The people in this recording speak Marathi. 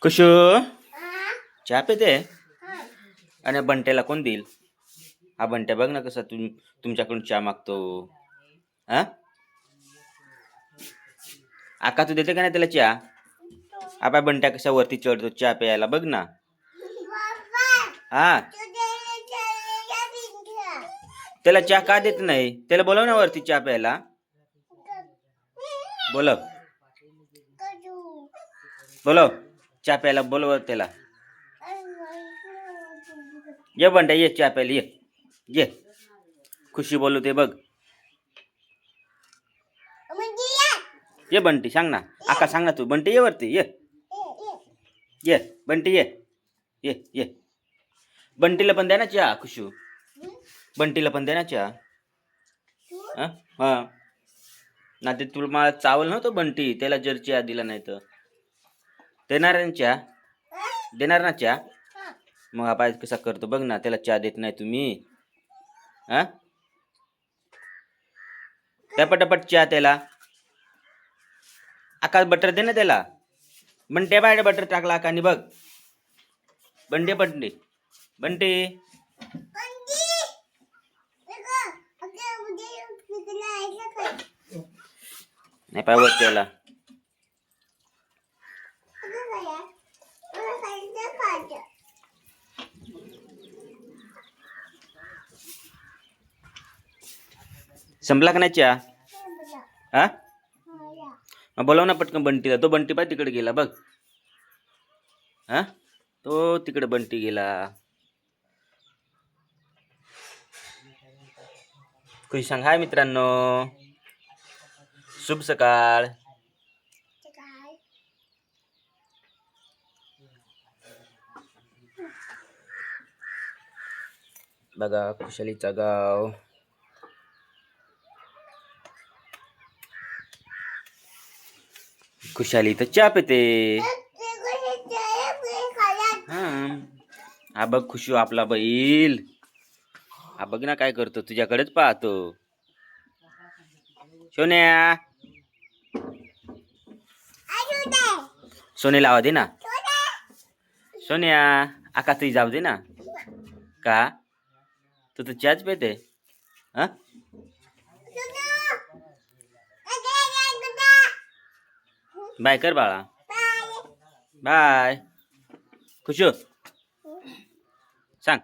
खुशू चहा पिते आणि बंट्याला कोण देईल? हा बंट्या बघ ना कसा तुमच्याकडून चहा मागतो. हा आका तू देते का नाही त्याला चहा? आबा बंट्या कसा वरती चढतो चहा प्यायला बघ ना. हा त्याला चहा का देत नाही? त्याला बोलव ना वरती चहा प्यायला. बोलव बोलव चहा प्यायला बोलव त्याला. ये बंट्या ये चहा प्यायला ये ये. खुशी बोलू ते बघ. ये बंटी सांग ना. आका सांग ना तू. बंटी ये वरती ये ये बंटी ये ये ये. बंटीला पण द्या ना चहा खुशू. बंटीला पण द्या ना चहा. हा ना ते तुला मला चावल नव्हतं बंटी. त्याला जर चहा दिला नाही तर देणार ना चहा? देणार ना चहा? मग हा पाय कसा करतो बघ ना. त्याला चहा देत नाही तुम्ही. हा त्या पटापट चहा त्याला. आकाश बटर दे ना त्याला. बंटे बाहेर बटर टाकला आकाने बघ. बंटे बंटे बंटे नाही पाय वर त्याला. संपला का नाही चहा? हा मग बोलव ना पटकन बंटीला. तो बंटी पाय तिकडे गेला बघ. हा तो तिकडे बंटी गेला. खुश सांग हाय मित्रांनो. शुभ सकाळ. बघा खुशालीचा गाव. खुशाली तर चहा पिते. हा बघ खुशू आपला बैल. हा बघ ना काय करतो. तुझ्याकडेच पाहतो. सोन्या सोने लावा दे ना. सोन्या आका तुझी जाऊ दे ना. का तू तर चहाच पिते. हा बाय कर बाळा. बाय खुशू सांग.